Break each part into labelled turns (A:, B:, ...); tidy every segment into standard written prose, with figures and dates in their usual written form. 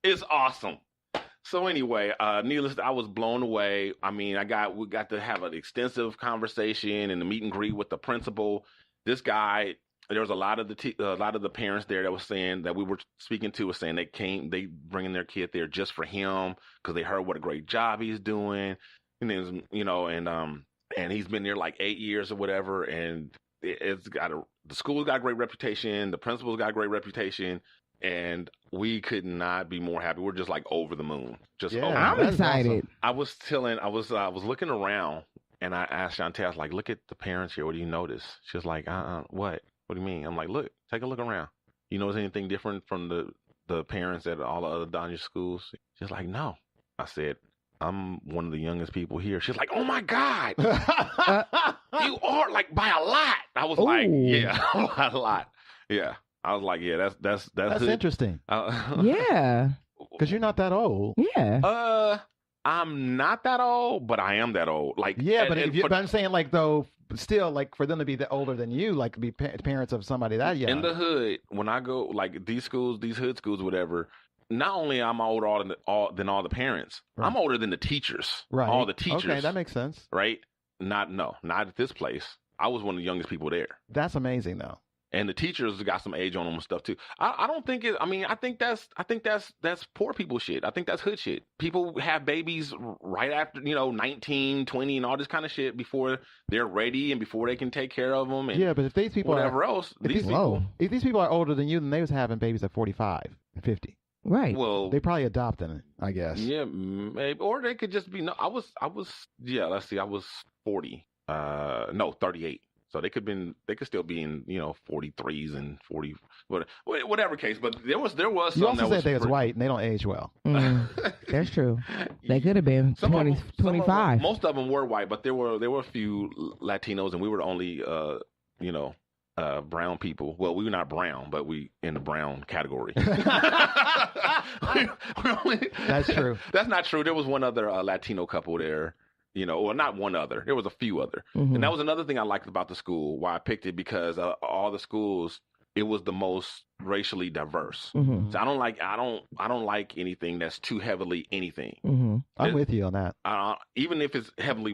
A: It's awesome. So anyway, needless, I was blown away. I mean, we got to have an extensive conversation and the meet and greet with the principal. This guy, there was a lot of the parents there that was saying that we were speaking to was saying they bringing their kid there just for him because they heard what a great job he's doing, and then and he's been there like 8 years or whatever, and the school's got a great reputation, the principal's got a great reputation. And we could not be more happy. We're just like over the moon.
B: I'm excited.
A: Awesome. I was looking around and I asked Shantae, I was like, look at the parents here. What do you notice? She was like, what? What do you mean? I'm like, look, take a look around. You notice anything different from the parents at all the other Danya schools? She's like, no. I said, I'm one of the youngest people here. She's like, oh my God. You are like by a lot. I was like, yeah, a lot. Yeah. I was like, yeah, that's
C: interesting.
B: Yeah,
C: because you're not that old.
B: Yeah.
A: I'm not that old, but I am that old. Like,
C: yeah, but I'm saying like though, still like for them to be older than you, like to be parents of somebody that young.
A: In the hood, when I go like these hood schools, whatever. Not only am I older than all the parents, right. I'm older than the teachers.
C: Right.
A: All the teachers.
C: Okay, that makes sense.
A: Right. Not at this place. I was one of the youngest people there.
C: That's amazing though.
A: And the teachers got some age on them and stuff too. I don't think it. I mean, I think that's poor people shit. I think that's hood shit. People have babies right after 19, 20, and all this kind of shit before they're ready and before they can take care of them. And
C: yeah, but if these people if these people are older than you, then they was having babies at 45 and 50.
B: Right.
A: Well,
C: they probably adopted it, I guess.
A: Yeah, maybe, or they could just be. No, I was. Yeah, let's see. I was 40. 38. So they could still be in 43s and 40 whatever case. But there was some.
C: You also said they was white and they don't age well.
B: That's true. They could have been 20, 25.
A: Most of them were white, but there were a few Latinos, and we were the only brown people. Well, we were not brown, but we in the brown category.
C: That's true.
A: That's not true. There was one other Latino couple there. Or not one other. There was a few other. Mm-hmm. And that was another thing I liked about the school, why I picked it, because all the schools, it was the most racially diverse. Mm-hmm. So I don't like anything that's too heavily anything.
C: Mm-hmm. I'm with you on that.
A: Even if it's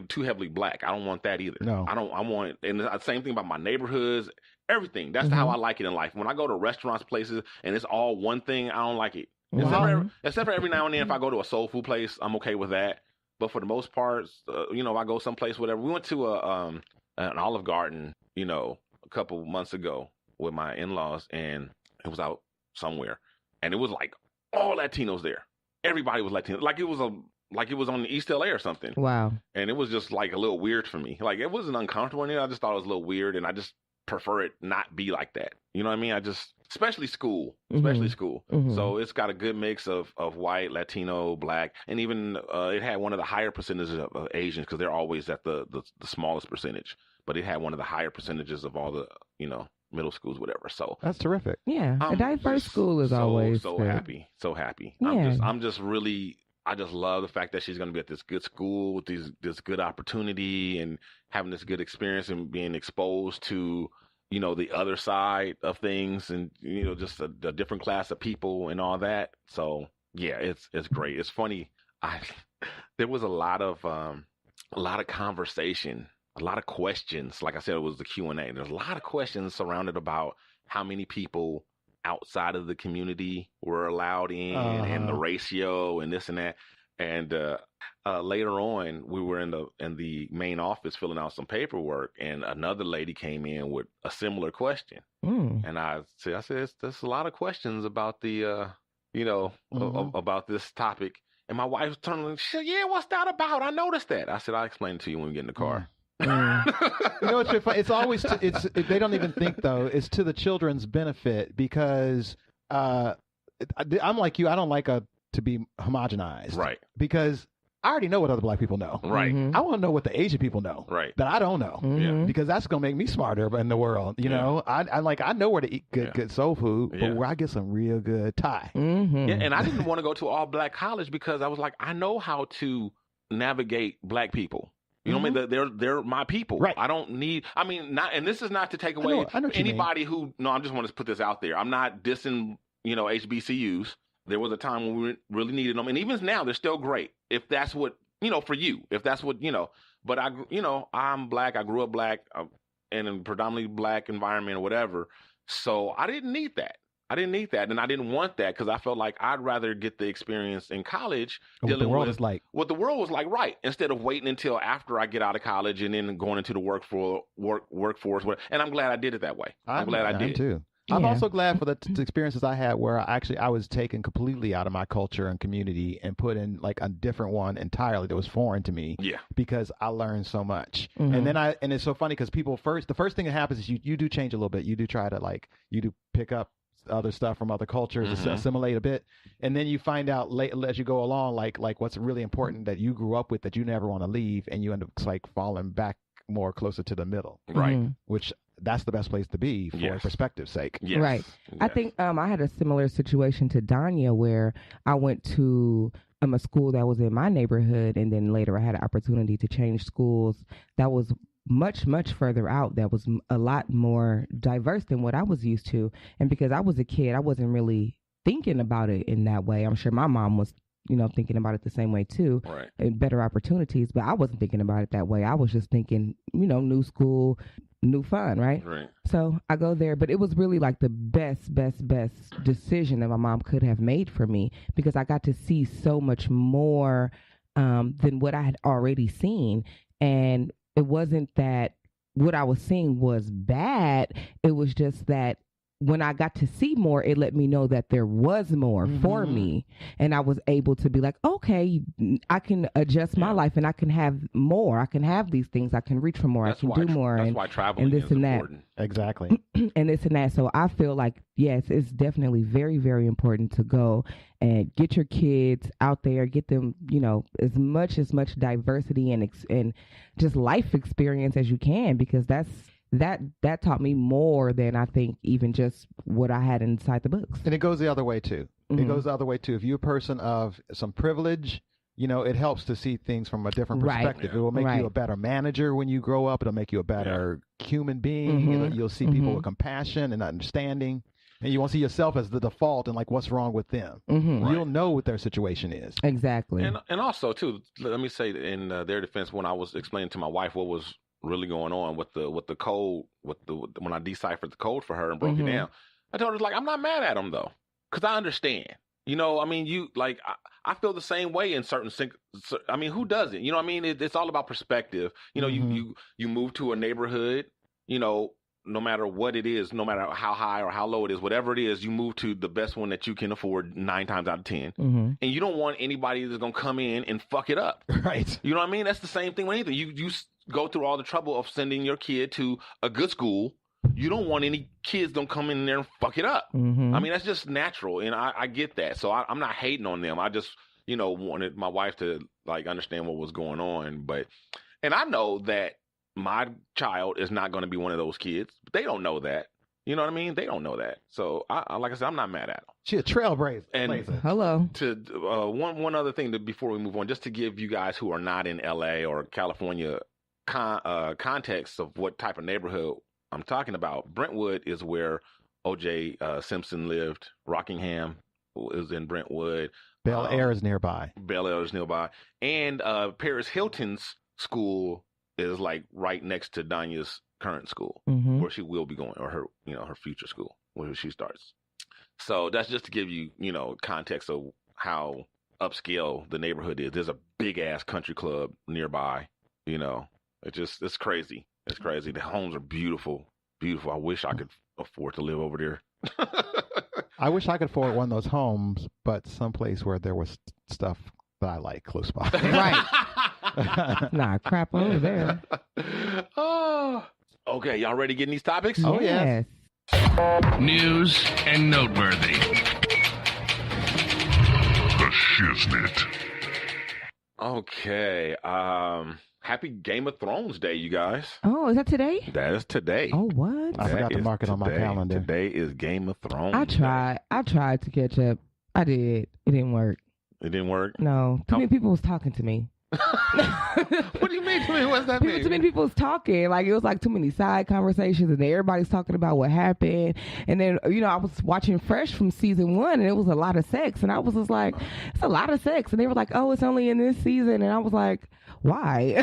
A: too heavily black, I don't want that either.
C: No.
A: I want, and the same thing about my neighborhoods, everything. That's how I like it in life. When I go to restaurants, places, and it's all one thing, I don't like it. Except for every now and then, if I go to a soul food place, I'm okay with that. But for the most part, if I go someplace, whatever. We went to an Olive Garden, a couple months ago with my in-laws, and it was out somewhere, and it was like all Latinos there. Everybody was Latino, like it was on the East LA or something.
B: Wow.
A: And it was just like a little weird for me. Like it wasn't uncomfortable in there. I just thought it was a little weird, and I just prefer it not be like that. You know what I mean? Especially school. Mm-hmm. So it's got a good mix of white, Latino, black, and even it had one of the higher percentages of Asians, because they're always at the smallest percentage. But it had one of the higher percentages of all the middle schools, whatever. So
C: that's terrific.
B: Yeah, a diverse school is always
A: so
B: good.
A: happy.
B: Yeah.
A: I'm just really. I just love the fact that she's going to be at this good school with this good opportunity and having this good experience and being exposed to, the other side of things and, just a different class of people and all that. So, yeah, it's great. It's funny. There was a lot of conversation, a lot of questions. Like I said, it was the Q&A. There's a lot of questions surrounded about how many people outside of the community were allowed in and the ratio and this and that. And later on, we were in the main office filling out some paperwork, and another lady came in with a similar question. And I said, there's a lot of questions about the, about this topic. And my wife turned and said, yeah, what's that about? I noticed that. I said, I'll explain it to you when we get in the car.
C: It's it's always they don't even think though it's to the children's benefit, because I'm like you, I don't like to be homogenized,
A: right?
C: Because I already know what other black people know,
A: right?
C: Mm-hmm. I want to know what the Asian people know,
A: right?
C: That I don't know, because that's gonna make me smarter in the world. I know where to eat good soul food, but where I get some real good Thai.
A: Yeah, and I didn't want to go to all black college because I was like, I know how to navigate black people. You know what I mean? They're my people.
C: Right.
A: I don't need. I mean, not. And this is not to take away
C: I know
A: anybody who. No, I just want to put this out there. I'm not dissing. HBCUs. there was a time when we really needed them. And even now, they're still great. If that's what, for you, if that's what, but I'm black. I grew up black in a predominantly black environment or whatever. So I didn't need that. And I didn't want that because I felt like I'd rather get the experience in college
C: what the world is like.
A: What the world was like, right? Instead of waiting until after I get out of college and then going into the workforce. And I'm glad I did it that way. I'm glad I did
C: too. I'm also glad for the experiences I had where I was taken completely out of my culture and community and put in like a different one entirely that was foreign to me.
A: Yeah. Because
C: I learned so much. And then and it's so funny because the first thing that happens is you do change a little bit. You do try to you do pick up other stuff from other cultures, assimilate a bit, and then you find out as you go along, like what's really important that you grew up with that you never want to leave, and you end up falling back more closer to the middle,
A: right?
C: Which that's the best place to be for perspective's sake,
B: right? Yes. I think I had a similar situation to Danya where I went to a school that was in my neighborhood, and then later I had an opportunity to change schools that was much, much further out, that was a lot more diverse than what I was used to. And because I was a kid, I wasn't really thinking about it in that way. I'm sure my mom was, thinking about it the same way too,
A: right?
B: And better opportunities, but I wasn't thinking about it that way. I was just thinking, new school, new fun, right?
A: Right.
B: So I go there, but it was really like the best decision that my mom could have made for me because I got to see so much more than what I had already seen. And it wasn't that what I was seeing was bad. It was just that when I got to see more, it let me know that there was more for me. And I was able to be like, okay, I can adjust my life and I can have more. I can have these things. I can reach for more. I can do more.
A: That's why traveling is important.
C: Exactly.
B: And this and that. So I feel like, yes, it's definitely very, very important to go and get your kids out there, get them, as much diversity and just life experience as you can, because that taught me more than I think even just what I had inside the books.
C: And it goes the other way too. It goes the other way too. If you're a person of some privilege, it helps to see things from a different perspective.
B: Yeah.
C: It will make you a better manager when you grow up. It'll make you a better human being. You'll see people with compassion and understanding. And you won't see yourself as the default and what's wrong with them. You'll know what their situation is.
B: Exactly.
A: And also too, let me say in their defense, when I was explaining to my wife what was really going on with the code, when I deciphered the code for her and broke it down, I told her I'm not mad at them though, because I understand. I feel the same way in certain. I mean, who doesn't? It's all about perspective. You move to a neighborhood, no matter what it is, no matter how high or how low it is, whatever it is, you move to the best one that you can afford 9 times out of 10. And you don't want anybody that's going to come in and fuck it up.
C: Right.
A: You know what I mean? That's the same thing with anything. You go through all the trouble of sending your kid to a good school. You don't want any kids don't come in there and fuck it up. I mean, that's just natural. And I get that. So I'm not hating on them. I just, wanted my wife to understand what was going on. And I know that my child is not going to be one of those kids. But they don't know that. You know what I mean? They don't know that. So, like I said, I'm not mad at them.
C: She's a trailblazer.
A: And
B: hello.
A: To one other thing before we move on, just to give you guys who are not in L.A. or California context of what type of neighborhood I'm talking about. Brentwood is where O.J. Simpson lived. Rockingham is in Brentwood.
C: Bel Air is nearby.
A: And Paris Hilton's school is right next to Danya's current school, where she will be going, or her future school where she starts. So that's just to give you context of how upscale the neighborhood is. There's a big ass country club nearby. It's crazy. It's crazy. The homes are beautiful. I wish I could afford to live over there.
C: I wish I could afford one of those homes, but someplace where there was stuff that I like close by.
B: Right. Nah, crap over there.
A: Oh. Okay, y'all ready to get in these topics?
B: Oh, yes.
D: News and noteworthy. The Shiznit.
A: Okay. Happy Game of Thrones Day, you guys.
B: Oh, is that today?
A: That is today.
B: Oh, what?
C: I forgot to mark it on my calendar.
A: Today is Game of Thrones
B: Day. I tried to catch up. I did. It didn't work.
A: It didn't work?
B: No. Too many people was talking to me.
A: What do you mean? What's that mean?
B: Too many people was talking. Like, it was like too many side conversations, and everybody's talking about what happened. And then, I was watching Fresh from season 1, and it was a lot of sex. And I was just like, it's a lot of sex. And they were like, oh, it's only in this season. And I was like, why?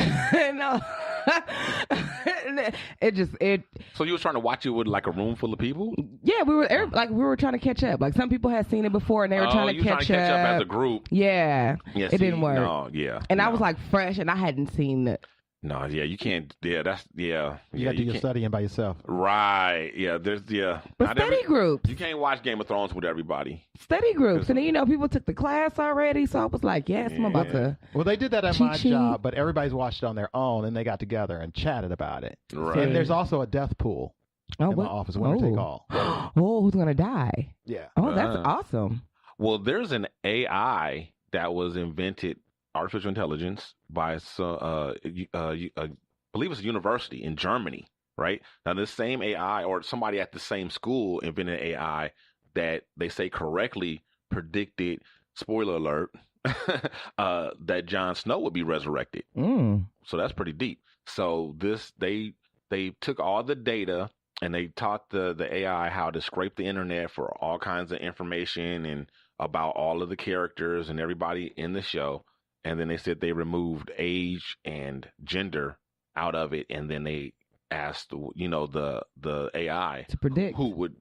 A: So you was trying to watch it with like a room full of people?
B: Yeah, we were trying to catch up. Like, some people had seen it before, and they were trying to catch up
A: as a group.
B: Yeah, it didn't work.
A: No, yeah.
B: And I was like Fresh, and I hadn't seen it.
A: No, yeah, you can't. Yeah,
C: You got to do your studying by yourself.
A: Right. Yeah,
B: But study groups.
A: You can't watch Game of Thrones with everybody.
B: Study groups. And then, people took the class already, so I was like, yes, I'm about to.
C: Well, they did that at my job, but everybody's watched it on their own, and they got together and chatted about it.
A: Right.
C: And there's also a death pool in my office, winner take all.
B: Oh, who's going to die?
C: Yeah.
B: Oh, that's awesome.
A: Well, there's an AI that was invented, artificial intelligence, by I believe it's a university in Germany, right? Now, this same AI, or somebody at the same school invented AI that they say correctly predicted, spoiler alert, that Jon Snow would be resurrected. So that's pretty deep. So they took all the data and they taught the AI how to scrape the internet for all kinds of information and about all of the characters and everybody in the show. And then they said they removed age and gender out of it, and then they asked, the AI
B: to predict
A: who would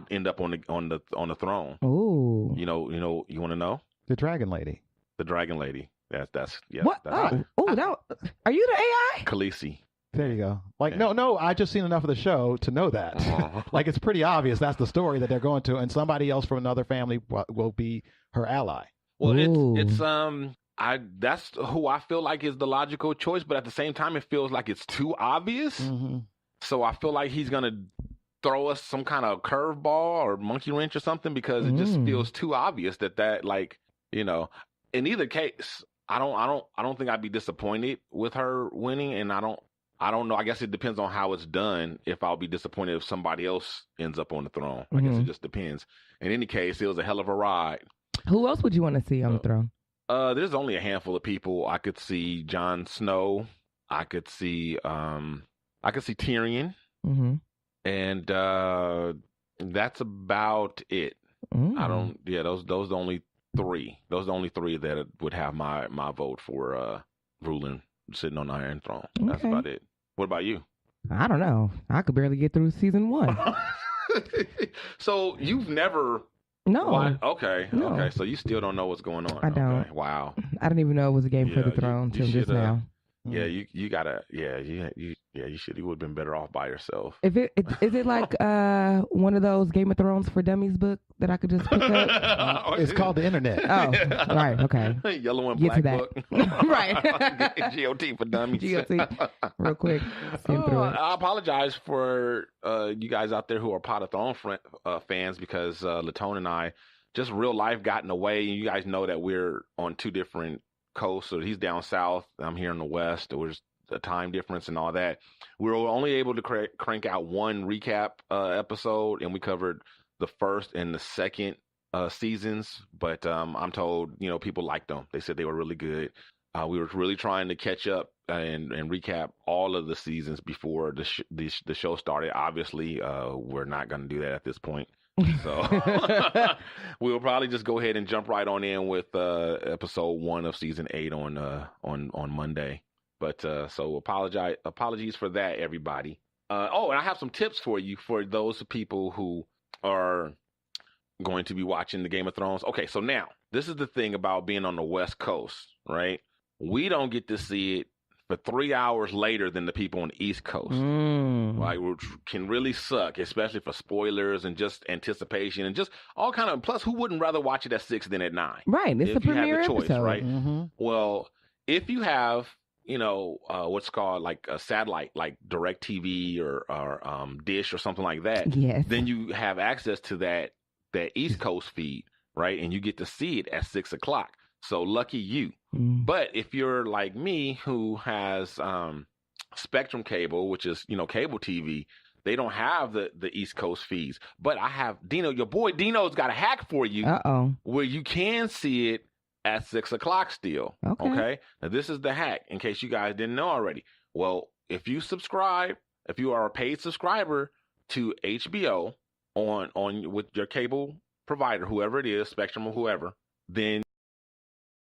A: end up on the throne.
B: Oh,
A: you want to know?
C: The Dragon Lady.
A: The Dragon Lady. That's
B: what? Are you the AI?
A: Khaleesi.
C: There you go. Like, no, I just seen enough of the show to know that. Like, it's pretty obvious that's the story that they're going to, and somebody else from another family will be her ally.
A: Well, it's that's who I feel like is the logical choice, but at the same time, it feels like it's too obvious. Mm-hmm. So I feel like he's gonna throw us some kind of curveball or monkey wrench or something, because it just feels too obvious that like, in either case, I don't think I'd be disappointed with her winning, and I don't know. I guess it depends on how it's done. If I'll be disappointed if somebody else ends up on the throne, I guess it just depends. In any case, it was a hell of a ride.
B: Who else would you want to see on the throne?
A: There's only a handful of people. I could see Jon Snow. I could see Tyrion. Mm-hmm. And that's about it. I don't. Yeah, those are the only three. Those are the only three that would have my vote for ruling, sitting on the Iron Throne. Okay. That's about it. What about you?
B: I don't know. I could barely get through season 1.
A: So you've never.
B: No.
A: Okay.
B: No.
A: Okay. So you still don't know what's going on.
B: I don't.
A: Okay. Wow.
B: I didn't even know it was a Game for the Throne until just now.
A: Yeah, you gotta. Yeah, you should. You would have been better off by yourself.
B: Is it like one of those Game of Thrones for Dummies book that I could just pick up?
C: It's called the internet.
B: Oh, right. Okay.
A: Yellow and black book.
B: Right.
A: GOT for Dummies.
B: GOT. Real quick.
A: I apologize for you guys out there who are Pot of Throne fans, because Latone and I, just real life got in the way. You guys know that we're on two different coast, so he's down south, I'm here in the west. There was a time difference and all that. We were only able to crank out one recap episode, and we covered the first and the second seasons, but I'm told people liked them. They said they were really good. We were really trying to catch up and recap all of the seasons before the show started. Obviously, we're not going to do that at this point. So we'll probably just go ahead and jump right on in with episode 1 of season 8 on Monday. But so apologies for that, everybody. And I have some tips for you for those people who are going to be watching the Game of Thrones. Okay, so now this is the thing about being on the West Coast, right? We don't get to see it for 3 hours later than the people on the East Coast. Like, which can really suck, especially for spoilers and just anticipation and just all kind of. Plus, who wouldn't rather watch it at 6 than at 9?
B: Right, it's the premiere episode,
A: right? Mm-hmm. Well, if you have what's called like a satellite, like DirecTV or Dish or something like that,
B: yes,
A: then you have access to that East Coast feed, right? And you get to see it at 6 o'clock. So lucky you. But if you're like me, who has Spectrum cable, which is cable TV, they don't have the East Coast feeds. But I have Dino. Your boy Dino's got a hack for you.
B: Uh-oh.
A: Where you can see it at 6 o'clock still.
B: Okay.
A: Now, this is the hack in case you guys didn't know already. Well, if you subscribe, if you are a paid subscriber to HBO on with your cable provider, whoever it is, Spectrum or whoever, then